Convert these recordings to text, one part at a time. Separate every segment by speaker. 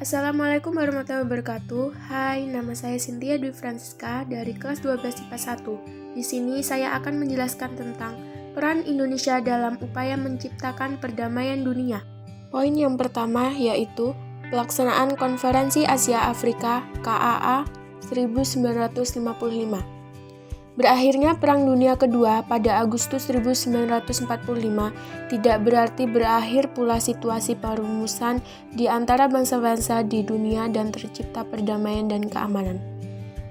Speaker 1: Assalamualaikum warahmatullahi wabarakatuh. Hai, nama saya Cynthia Dwi Francisca dari kelas 12 IPA 1. Di sini saya akan menjelaskan tentang peran Indonesia dalam upaya menciptakan perdamaian dunia. Poin yang pertama yaitu pelaksanaan Konferensi Asia Afrika KAA 1955. Berakhirnya Perang Dunia Kedua pada Agustus 1945 tidak berarti berakhir pula situasi perumusan di antara bangsa-bangsa di dunia dan tercipta perdamaian dan keamanan.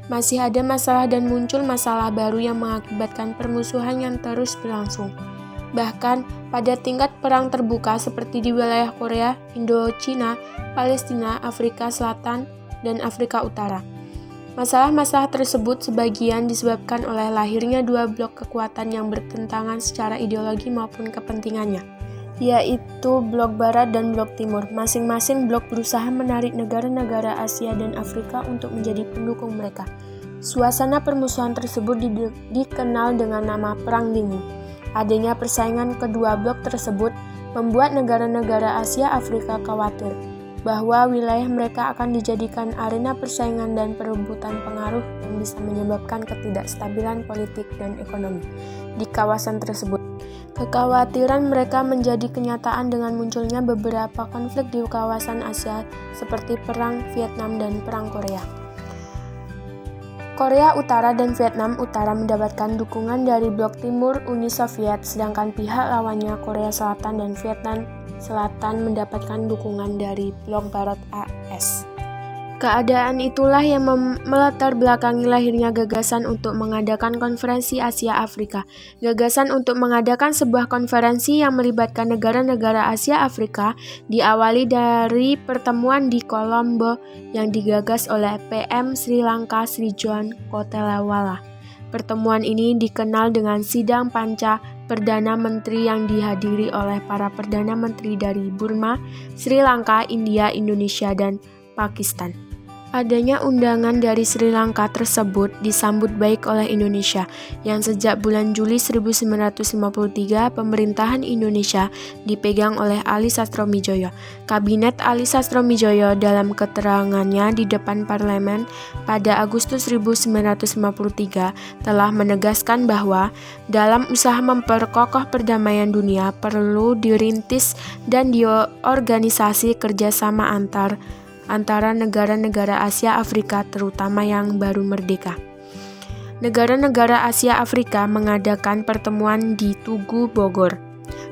Speaker 1: Masih ada masalah dan muncul masalah baru yang mengakibatkan permusuhan yang terus berlangsung. Bahkan pada tingkat perang terbuka seperti di wilayah Korea, Indochina, Palestina, Afrika Selatan, dan Afrika Utara. Masalah-masalah tersebut sebagian disebabkan oleh lahirnya dua blok kekuatan yang bertentangan secara ideologi maupun kepentingannya, yaitu blok Barat dan blok Timur. Masing-masing blok berusaha menarik negara-negara Asia dan Afrika untuk menjadi pendukung mereka. Suasana permusuhan tersebut dikenal dengan nama Perang Dingin. Adanya persaingan kedua blok tersebut membuat negara-negara Asia Afrika khawatir bahwa wilayah mereka akan dijadikan arena persaingan dan perebutan pengaruh yang bisa menyebabkan ketidakstabilan politik dan ekonomi di kawasan tersebut. Kekhawatiran mereka menjadi kenyataan dengan munculnya beberapa konflik di kawasan Asia seperti Perang Vietnam dan Perang Korea. Korea Utara dan Vietnam Utara mendapatkan dukungan dari blok Timur Uni Soviet, sedangkan pihak lawannya Korea Selatan dan Vietnam Selatan mendapatkan dukungan dari blok Barat AS. Keadaan itulah yang melatar belakangi lahirnya gagasan untuk mengadakan Konferensi Asia Afrika. Gagasan untuk mengadakan sebuah konferensi yang melibatkan negara-negara Asia Afrika diawali dari pertemuan di Colombo yang digagas oleh PM Sri Lanka Sri John Kotelawala. Pertemuan ini dikenal dengan Sidang Panca Perdana Menteri yang dihadiri oleh para Perdana Menteri dari Burma, Sri Lanka, India, Indonesia, dan Pakistan. Adanya undangan dari Sri Lanka tersebut disambut baik oleh Indonesia, yang sejak bulan Juli 1953 pemerintahan Indonesia dipegang oleh Ali Sastromijoyo. Kabinet Ali Sastromijoyo dalam keterangannya di depan parlemen pada Agustus 1953 telah menegaskan bahwa dalam usaha memperkokoh perdamaian dunia perlu dirintis dan diorganisasi kerjasama antara negara-negara Asia Afrika terutama yang baru merdeka. Negara-negara Asia Afrika mengadakan pertemuan di Tugu Bogor.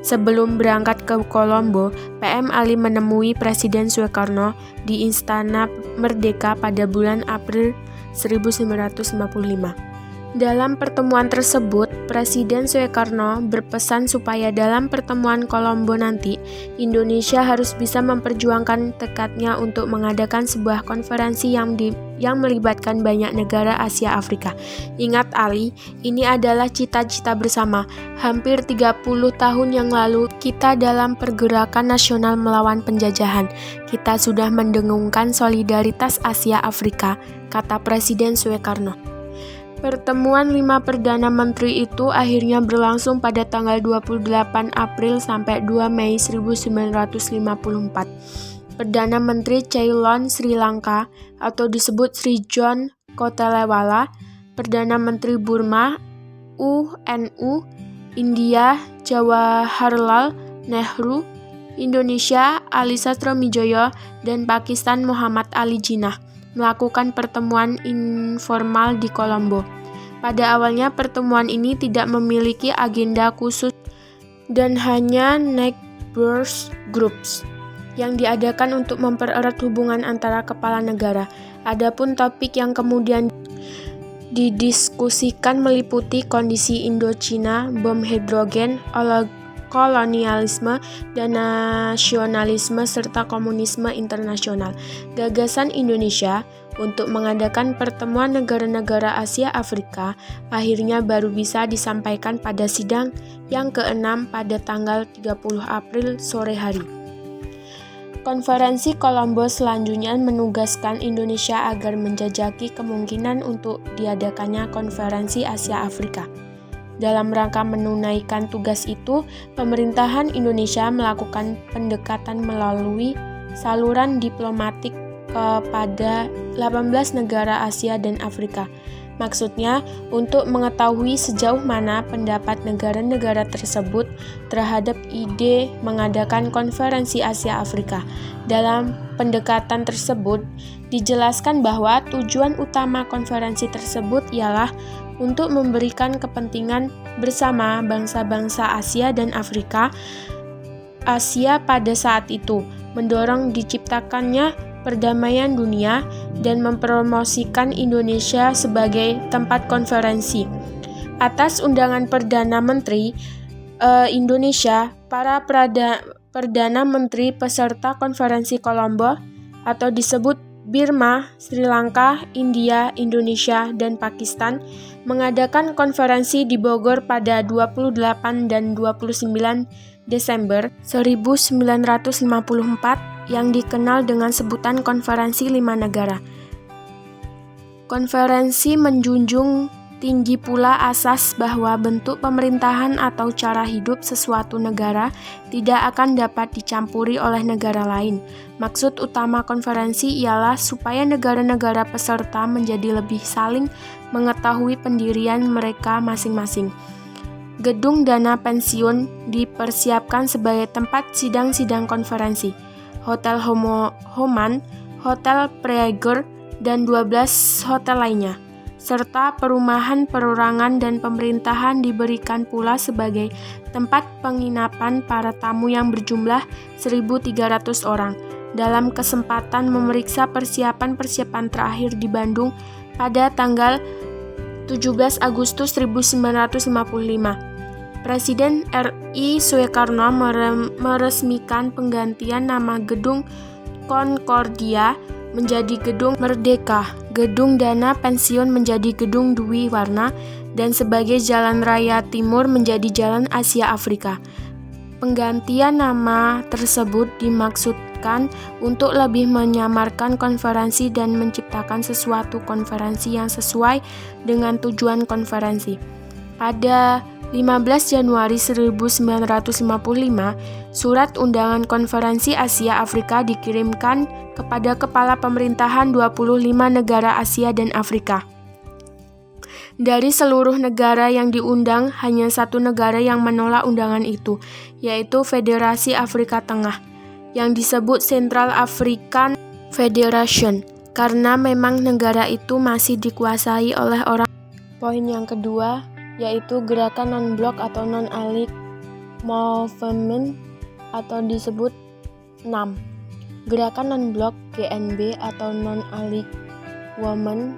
Speaker 1: Sebelum berangkat ke Kolombo, PM Ali menemui Presiden Soekarno di Istana Merdeka pada bulan April 1955. Dalam pertemuan tersebut, Presiden Soekarno berpesan supaya dalam pertemuan Kolombo nanti, Indonesia harus bisa memperjuangkan tekadnya untuk mengadakan sebuah konferensi yang melibatkan banyak negara Asia Afrika. Ingat Ali, ini adalah cita-cita bersama. Hampir 30 tahun yang lalu, kita dalam pergerakan nasional melawan penjajahan. Kita sudah mendengungkan solidaritas Asia Afrika, kata Presiden Soekarno. Pertemuan 5 Perdana Menteri itu akhirnya berlangsung pada tanggal 28 April sampai 2 Mei 1954. Perdana Menteri Ceylon, Sri Lanka atau disebut Sri John Kotelawala, Perdana Menteri Burma, UNU, India, Jawaharlal Nehru, Indonesia, Ali Sastromijoyo, dan Pakistan Muhammad Ali Jinnah melakukan pertemuan informal di Kolombo. Pada awalnya pertemuan ini tidak memiliki agenda khusus dan hanya neighbors groups yang diadakan untuk mempererat hubungan antara kepala negara. Adapun topik yang kemudian didiskusikan meliputi kondisi Indochina, bom hidrogen, kolonialisme dan nasionalisme serta komunisme internasional. Gagasan Indonesia untuk mengadakan pertemuan negara-negara Asia Afrika akhirnya baru bisa disampaikan pada sidang yang ke-6 pada tanggal 30 April sore hari. Konferensi Kolombo selanjutnya menugaskan Indonesia agar menjajaki kemungkinan untuk diadakannya Konferensi Asia Afrika. Dalam rangka menunaikan tugas itu, pemerintahan Indonesia melakukan pendekatan melalui saluran diplomatik kepada 18 negara Asia dan Afrika. Maksudnya, untuk mengetahui sejauh mana pendapat negara-negara tersebut terhadap ide mengadakan konferensi Asia-Afrika. Dalam pendekatan tersebut, dijelaskan bahwa tujuan utama konferensi tersebut ialah untuk memberikan kepentingan bersama bangsa-bangsa Asia dan Afrika. Asia pada saat itu mendorong diciptakannya perdamaian dunia dan mempromosikan Indonesia sebagai tempat konferensi. Atas undangan Perdana Menteri Indonesia, para Perdana Menteri peserta konferensi Kolombo atau disebut Burma, Sri Lanka, India, Indonesia, dan Pakistan mengadakan konferensi di Bogor pada 28 dan 29 Desember 1954 yang dikenal dengan sebutan Konferensi 5 Negara. Konferensi menjunjung tinggi pula asas bahwa bentuk pemerintahan atau cara hidup sesuatu negara tidak akan dapat dicampuri oleh negara lain. Maksud utama konferensi ialah supaya negara-negara peserta menjadi lebih saling mengetahui pendirian mereka masing-masing. Gedung dana pensiun dipersiapkan sebagai tempat sidang-sidang konferensi. Hotel Homan, Hotel Prager, dan 12 hotel lainnya, serta perumahan perorangan dan pemerintahan diberikan pula sebagai tempat penginapan para tamu yang berjumlah 1.300 orang. Dalam kesempatan memeriksa persiapan-persiapan terakhir di Bandung pada tanggal 17 Agustus 1955. Presiden RI Soekarno meresmikan penggantian nama Gedung Concordia menjadi Gedung Merdeka, Gedung Dana Pensiun menjadi Gedung Dwi Warna, dan sebagai Jalan Raya Timur menjadi Jalan Asia Afrika. Penggantian nama tersebut dimaksudkan untuk lebih menyamarkan konferensi dan menciptakan sesuatu konferensi yang sesuai dengan tujuan konferensi. Pada 15 Januari 1955, surat undangan konferensi Asia Afrika dikirimkan kepada kepala pemerintahan 25 negara Asia dan Afrika. Dari seluruh negara yang diundang, hanya satu negara yang menolak undangan itu, yaitu Federasi Afrika Tengah, yang disebut Central African Federation, karena memang negara itu masih dikuasai oleh orang. Poin yang kedua, yaitu gerakan non-blok atau non-aligned movement atau disebut NAM. Gerakan non-blok GNB atau non-aligned movement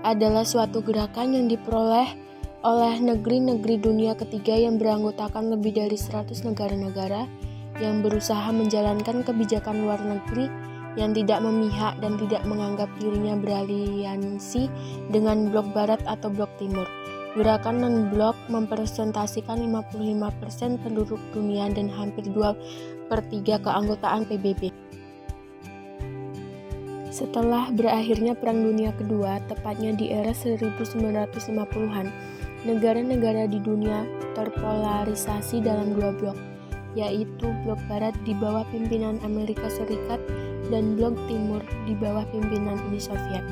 Speaker 1: adalah suatu gerakan yang diperoleh oleh negeri-negeri dunia ketiga yang beranggotakan lebih dari 100 negara-negara yang berusaha menjalankan kebijakan luar negeri yang tidak memihak dan tidak menganggap dirinya beraliansi dengan blok barat atau blok timur. Gerakan non-blok mempresentasikan 55% penduduk dunia dan hampir 2/3 keanggotaan PBB. Setelah berakhirnya Perang Dunia Kedua, tepatnya di era 1950-an, negara-negara di dunia terpolarisasi dalam dua blok, yaitu blok barat di bawah pimpinan Amerika Serikat dan blok timur di bawah pimpinan Uni Soviet.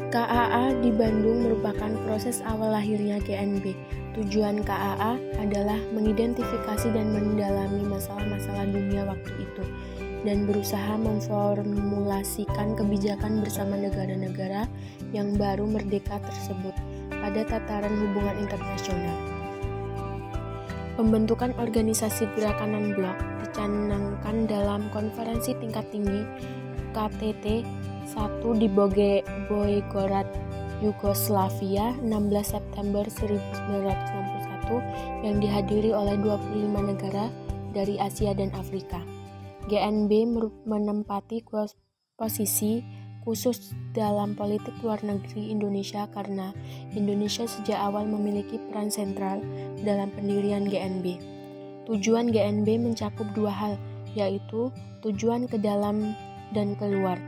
Speaker 1: KAA di Bandung merupakan proses awal lahirnya GNB. Tujuan KAA adalah mengidentifikasi dan mendalami masalah-masalah dunia waktu itu dan berusaha memformulasikan kebijakan bersama negara-negara yang baru merdeka tersebut pada tataran hubungan internasional. Pembentukan organisasi gerakan non-blok dicanangkan dalam konferensi tingkat tinggi KTT 1 di Belgorod, Yugoslavia, 16 September 1961 yang dihadiri oleh 25 negara dari Asia dan Afrika. GNB menempati posisi khusus dalam politik luar negeri Indonesia karena Indonesia sejak awal memiliki peran sentral dalam pendirian GNB. Tujuan GNB mencakup dua hal, yaitu tujuan ke dalam dan keluar.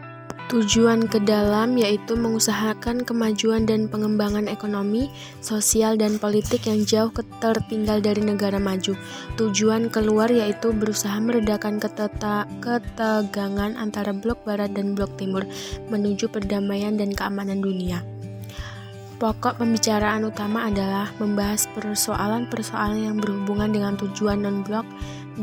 Speaker 1: Tujuan ke dalam yaitu mengusahakan kemajuan dan pengembangan ekonomi, sosial, dan politik yang jauh tertinggal dari negara maju. Tujuan keluar yaitu berusaha meredakan ketegangan antara blok barat dan blok timur menuju perdamaian dan keamanan dunia. Pokok pembicaraan utama adalah membahas persoalan-persoalan yang berhubungan dengan tujuan non-blok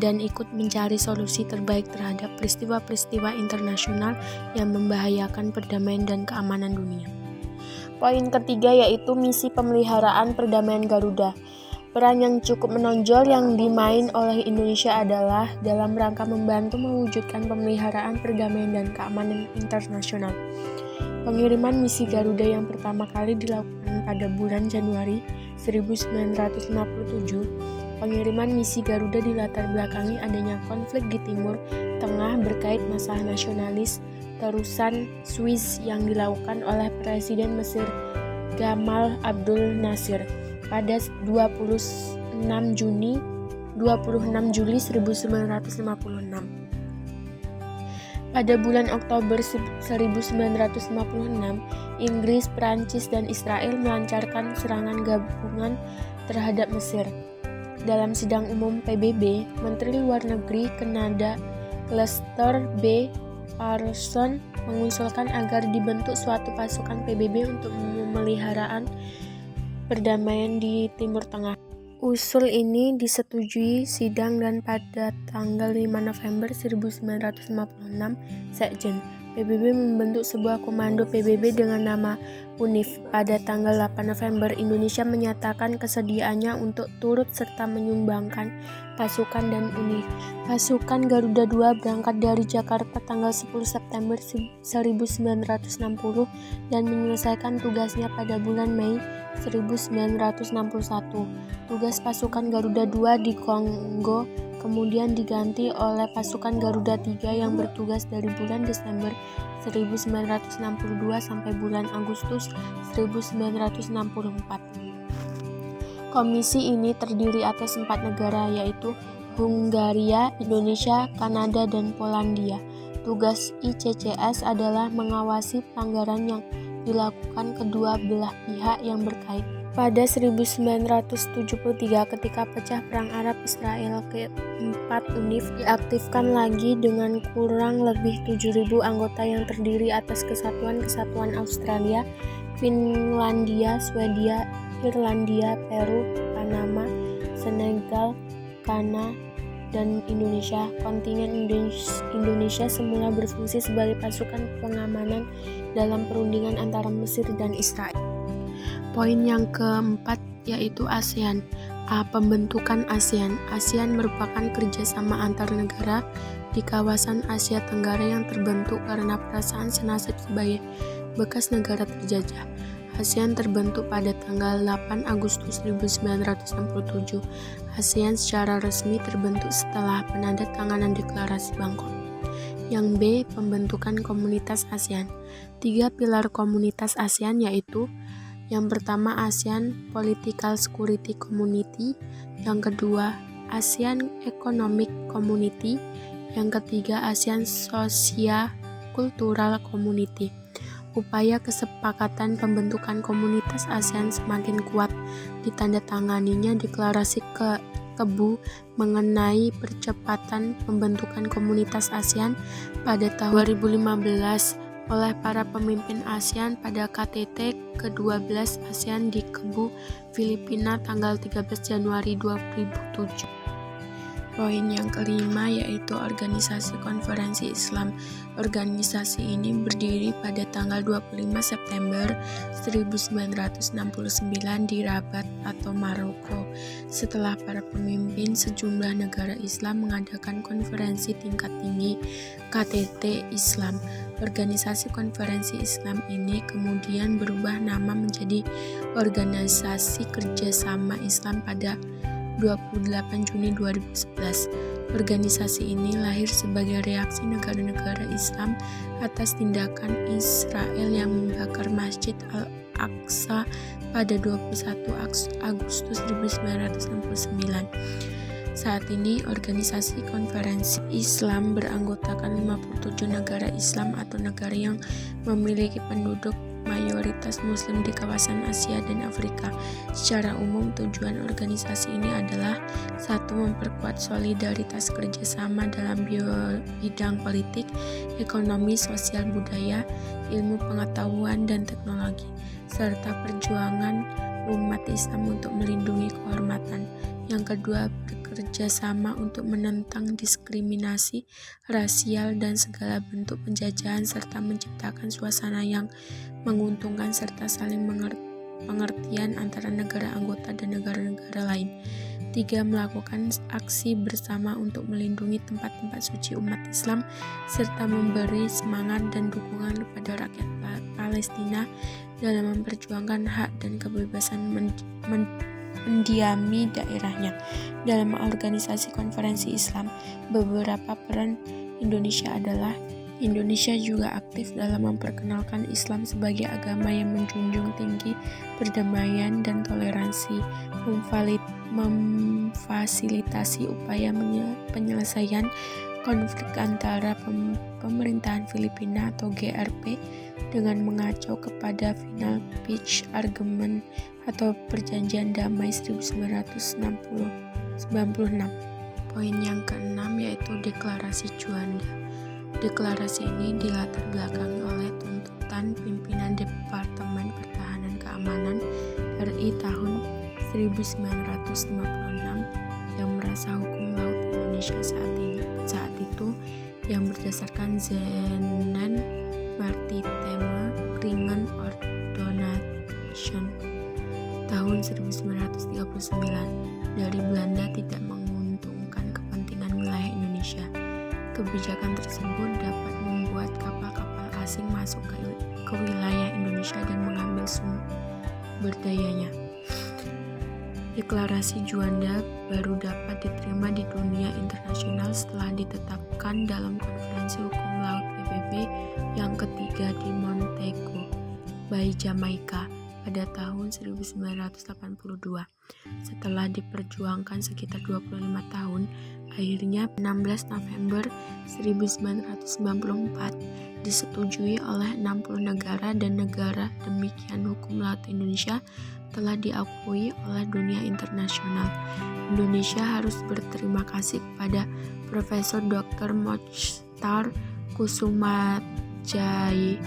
Speaker 1: dan ikut mencari solusi terbaik terhadap peristiwa-peristiwa internasional yang membahayakan perdamaian dan keamanan dunia. Poin ketiga yaitu misi pemeliharaan perdamaian Garuda. Peran yang cukup menonjol yang dimain oleh Indonesia adalah dalam rangka membantu mewujudkan pemeliharaan perdamaian dan keamanan internasional. Pengiriman misi Garuda yang pertama kali dilakukan pada bulan Januari 1957. Pengiriman misi Garuda dilatar belakangi adanya konflik di Timur Tengah berkait masalah nasionalis terusan Swiss yang dilakukan oleh Presiden Mesir Gamal Abdul Nasir pada 26 Juli 1956. Pada bulan Oktober 1956, Inggris, Prancis, dan Israel melancarkan serangan gabungan terhadap Mesir. Dalam sidang umum PBB, Menteri Luar Negeri Kanada Lester B. Parsons mengusulkan agar dibentuk suatu pasukan PBB untuk memelihara perdamaian di Timur Tengah. Usul ini disetujui sidang dan pada tanggal 5 November 1956, Sekjen PBB membentuk sebuah komando PBB dengan nama UNIF. Pada tanggal 8 November, Indonesia menyatakan kesediaannya untuk turut serta menyumbangkan pasukan dan UNIF. Pasukan Garuda II berangkat dari Jakarta tanggal 10 September 1960 dan menyelesaikan tugasnya pada bulan Mei 1961. Tugas pasukan Garuda II di Kongo kemudian diganti oleh pasukan Garuda III yang bertugas dari bulan Desember 1962 sampai bulan Agustus 1964. Komisi ini terdiri atas 4 negara yaitu Hungaria, Indonesia, Kanada, dan Polandia. Tugas ICCS adalah mengawasi pelanggaran yang dilakukan kedua belah pihak yang berkait. Pada 1973 ketika pecah perang Arab-Israel, keempat UNIF diaktifkan lagi dengan kurang lebih 7.000 anggota yang terdiri atas kesatuan-kesatuan Australia, Finlandia, Swedia, Irlandia, Peru, Panama, Senegal, Ghana, dan Indonesia. Kontingen Indonesia semula berfungsi sebagai pasukan pengamanan dalam perundingan antara Mesir dan Israel. Poin yang keempat yaitu ASEAN. Pembentukan ASEAN. ASEAN merupakan kerjasama antar negara di kawasan Asia Tenggara yang terbentuk karena perasaan senasib sebagai bekas negara terjajah. ASEAN terbentuk pada tanggal 8 Agustus 1967. ASEAN secara resmi terbentuk setelah penandatanganan Deklarasi Bangkok. Yang B. Pembentukan Komunitas ASEAN. 3 pilar Komunitas ASEAN yaitu: yang pertama ASEAN Political Security Community, yang kedua ASEAN Economic Community, yang ketiga ASEAN Socio-Cultural Community. Upaya kesepakatan pembentukan komunitas ASEAN semakin kuat. Ditandatanganinya Deklarasi Kebu mengenai percepatan pembentukan komunitas ASEAN pada tahun 2015 oleh para pemimpin ASEAN pada KTT ke-12 ASEAN di Cebu, Filipina tanggal 13 Januari 2007. Poin yang kelima yaitu Organisasi Konferensi Islam. Organisasi ini berdiri pada tanggal 25 September 1969 di Rabat atau Maroko, setelah para pemimpin sejumlah negara Islam mengadakan konferensi tingkat tinggi KTT Islam. Organisasi Konferensi Islam ini kemudian berubah nama menjadi Organisasi Kerjasama Islam pada 28 Juni 2011. Organisasi ini lahir sebagai reaksi negara-negara Islam atas tindakan Israel yang membakar Masjid Al-Aqsa pada 21 Agustus 1969. Saat ini, Organisasi Konferensi Islam beranggotakan 57 negara Islam atau negara yang memiliki penduduk mayoritas Muslim di kawasan Asia dan Afrika. Secara umum, tujuan organisasi ini adalah: 1. Memperkuat solidaritas kerjasama dalam bidang politik, ekonomi, sosial, budaya, ilmu pengetahuan, dan teknologi, serta perjuangan umat Islam untuk melindungi kehormatan. Yang kedua, bekerja sama untuk menentang diskriminasi rasial dan segala bentuk penjajahan serta menciptakan suasana yang menguntungkan serta saling pengertian antara negara anggota dan negara-negara lain. 3. Melakukan aksi bersama untuk melindungi tempat-tempat suci umat Islam serta memberi semangat dan dukungan kepada rakyat Palestina dalam memperjuangkan hak dan kebebasan mendiami daerahnya. Dalam organisasi konferensi Islam, beberapa peran Indonesia adalah: Indonesia juga aktif dalam memperkenalkan Islam sebagai agama yang menjunjung tinggi perdamaian dan toleransi, memfasilitasi upaya penyelesaian konflik antara pemerintahan Filipina atau GRP dengan mengacu kepada Final Peace Agreement atau Perjanjian Damai 1996. Poin yang keenam yaitu Deklarasi Juanda. Deklarasi ini dilatar belakangi oleh tuntutan pimpinan Departemen Pertahanan Keamanan RI tahun 1956 yang merasa hukum laut Indonesia saat itu yang berdasarkan Zeeland Maritime Agreement Ordonation tahun 1939 dari Belanda tidak menguntungkan kepentingan wilayah Indonesia. Kebijakan tersebut dapat membuat kapal-kapal asing masuk ke wilayah Indonesia dan mengambil sumber dayanya. Deklarasi Juanda baru dapat diterima di dunia internasional setelah ditetapkan dalam Konferensi Hukum Laut PBB yang ketiga di Montego Bay, Jamaika pada tahun 1982. Setelah diperjuangkan sekitar 25 tahun, akhirnya 16 November 1994 disetujui oleh 60 negara dan negara. Demikian hukum laut Indonesia telah diakui oleh dunia internasional. Indonesia harus berterima kasih kepada Profesor Dr. Mochtar Kusumajaya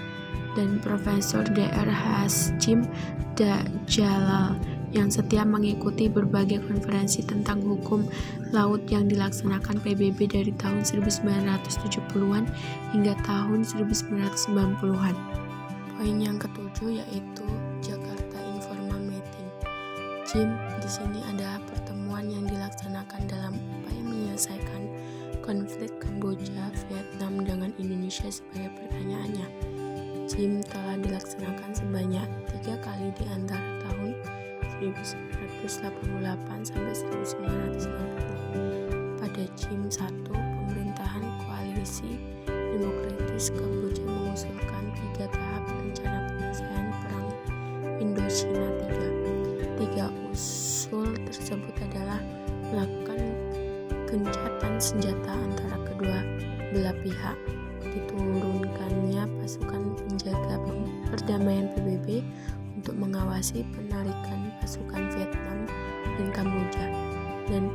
Speaker 1: dan Profesor Dr. Hasyim Jalal yang setia mengikuti berbagai konferensi tentang hukum laut yang dilaksanakan PBB dari tahun 1970-an hingga tahun 1990-an. Poin yang ketujuh yaitu Jakarta Informa Meeting. JIM di sini adalah pertemuan yang dilaksanakan dalam upaya menyelesaikan konflik Kamboja, Vietnam dengan Indonesia sebagai pertanyaannya. JIM telah dilaksanakan sebanyak 3 kali di antara tahun 1988 sampai 1990. Pada JIM 1, pemerintahan koalisi demokratis Kamboja mengusulkan 3 tahap rencana penyelesaian Perang Indochina 3. 3 usul tersebut adalah melakukan gencatan senjata antara kedua belah pihak, diturunkannya pasukan penjaga perdamaian PBB untuk mengawasi penarikan pasukan Vietnam dan Kamboja, dan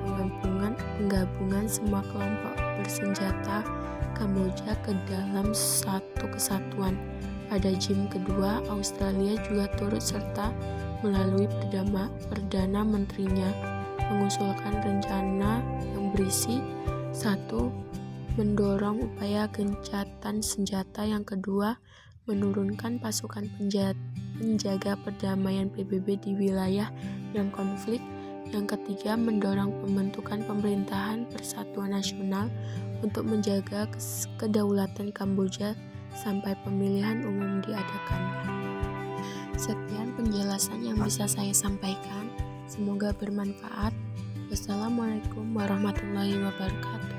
Speaker 1: penggabungan semua kelompok bersenjata Kamboja ke dalam satu kesatuan. Pada JIM kedua, Australia juga turut serta melalui Perdana Menterinya mengusulkan rencana yang berisi: 1. Mendorong upaya gencatan senjata. Yang kedua, menurunkan pasukan penjaga perdamaian PBB di wilayah yang konflik. Yang ketiga, mendorong pembentukan pemerintahan persatuan nasional untuk menjaga kedaulatan Kamboja sampai pemilihan umum diadakan. Sekian penjelasan yang bisa saya sampaikan. Semoga bermanfaat. Wassalamualaikum warahmatullahi wabarakatuh.